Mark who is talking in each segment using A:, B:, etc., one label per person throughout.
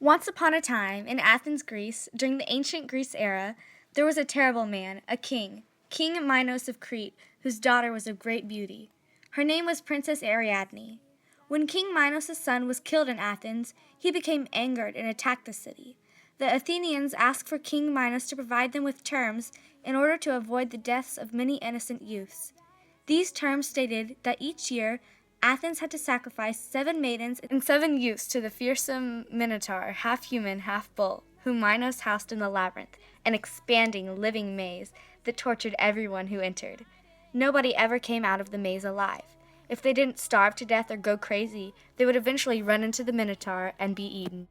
A: Once upon a time, in Athens, Greece, during the ancient Greece era, there was a terrible man, a king, King Minos of Crete, whose daughter was of great beauty. Her name was Princess Ariadne. When King Minos' son was killed in Athens, he became angered and attacked the city. The Athenians asked for King Minos to provide them with terms in order to avoid the deaths of many innocent youths. These terms stated that each year Athens had to sacrifice 7 maidens and 7 youths to the fearsome Minotaur, half human, half bull, whom Minos housed in the labyrinth, an expanding, living maze that tortured everyone who entered. Nobody ever came out of the maze alive. If they didn't starve to death or go crazy, they would eventually run into the Minotaur and be eaten.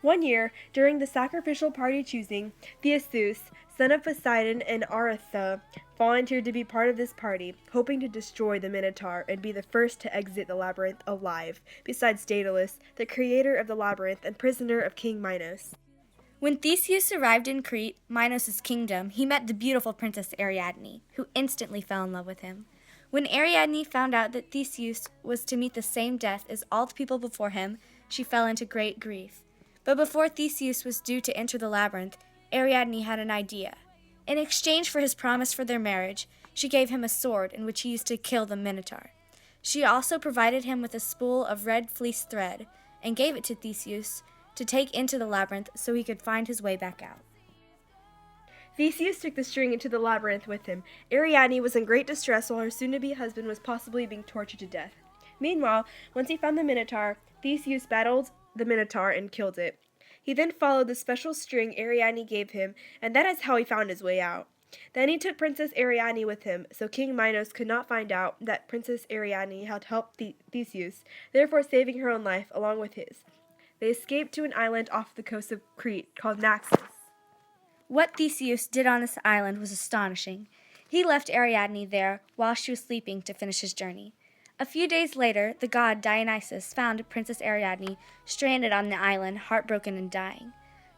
B: One year, during the sacrificial party choosing, Theseus, son of Poseidon and Aretha, volunteered to be part of this party, hoping to destroy the Minotaur and be the first to exit the labyrinth alive, besides Daedalus, the creator of the labyrinth and prisoner of King Minos.
A: When Theseus arrived in Crete, Minos' kingdom, he met the beautiful Princess Ariadne, who instantly fell in love with him. When Ariadne found out that Theseus was to meet the same death as all the people before him, she fell into great grief. But before Theseus was due to enter the labyrinth, Ariadne had an idea. In exchange for his promise for their marriage, she gave him a sword in which he used to kill the Minotaur. She also provided him with a spool of red fleece thread and gave it to Theseus to take into the labyrinth so he could find his way back out.
B: Theseus took the string into the labyrinth with him. Ariadne was in great distress while her soon-to-be husband was possibly being tortured to death. Meanwhile, once he found the Minotaur, Theseus battled the Minotaur and killed it. He then followed the special string Ariadne gave him, and that is how he found his way out. Then he took Princess Ariadne with him, so King Minos could not find out that Princess Ariadne had helped Theseus, therefore saving her own life along with his. They escaped to an island off the coast of Crete called Naxos.
A: What Theseus did on this island was astonishing. He left Ariadne there while she was sleeping to finish his journey. A few days later, the god Dionysus found Princess Ariadne stranded on the island, heartbroken and dying.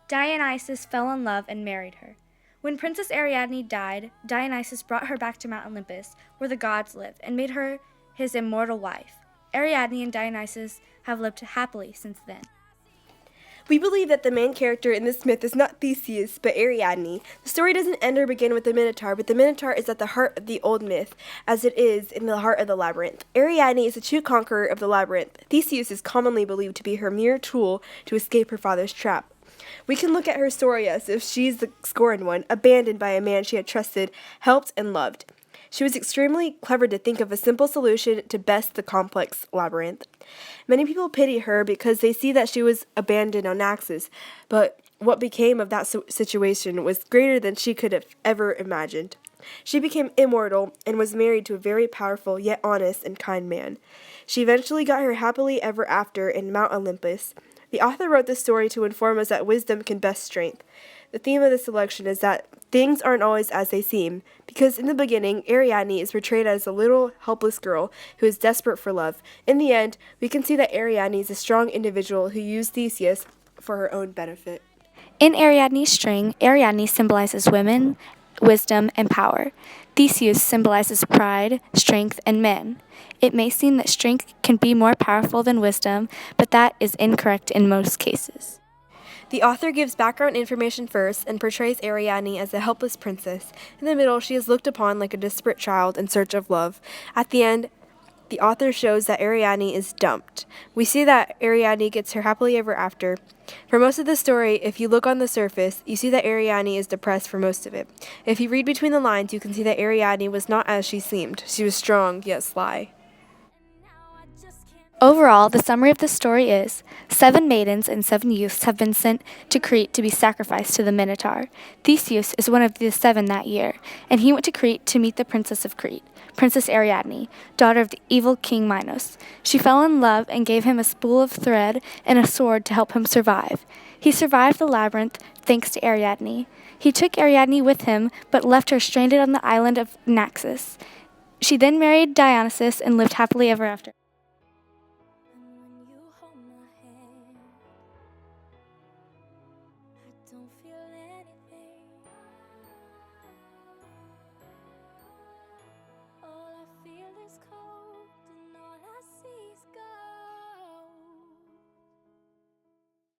A: Dionysus fell in love and married her. When Princess Ariadne died, Dionysus brought her back to Mount Olympus, where the gods live, and made her his immortal wife. Ariadne and Dionysus have lived happily since then.
B: We believe that the main character in this myth is not Theseus, but Ariadne. The story doesn't end or begin with the Minotaur, but the Minotaur is at the heart of the old myth, as it is in the heart of the labyrinth. Ariadne is the true conqueror of the labyrinth. Theseus is commonly believed to be her mere tool to escape her father's trap. We can look at her story as if she's the scorned one, abandoned by a man she had trusted, helped, and loved. She was extremely clever to think of a simple solution to best the complex labyrinth. Many people pity her because they see that she was abandoned on Naxos, but what became of that situation was greater than she could have ever imagined. She became immortal and was married to a very powerful yet honest and kind man. She eventually got her happily ever after in Mount Olympus. The author wrote this story to inform us that wisdom can best strength. The theme of this selection is that things aren't always as they seem, because in the beginning, Ariadne is portrayed as a little helpless girl who is desperate for love. In the end, we can see that Ariadne is a strong individual who used Theseus for her own benefit.
A: In Ariadne's string, Ariadne symbolizes women, wisdom, and power. Theseus symbolizes pride, strength, and men. It may seem that strength can be more powerful than wisdom, but that is incorrect in most cases.
B: The author gives background information first and portrays Ariadne as a helpless princess. In the middle, she is looked upon like a desperate child in search of love. At the end, the author shows that Ariadne is dumped. We see that Ariadne gets her happily ever after. For most of the story, if you look on the surface, you see that Ariadne is depressed for most of it. If you read between the lines, you can see that Ariadne was not as she seemed. She was strong, yet sly.
A: Overall, the summary of the story is 7 maidens and 7 youths have been sent to Crete to be sacrificed to the Minotaur. Theseus is one of the 7 that year, and he went to Crete to meet the princess of Crete, Princess Ariadne, daughter of the evil King Minos. She fell in love and gave him a spool of thread and a sword to help him survive. He survived the labyrinth thanks to Ariadne. He took Ariadne with him, but left her stranded on the island of Naxos. She then married Dionysus and lived happily ever after.
C: Don't feel anything. All I feel is cold.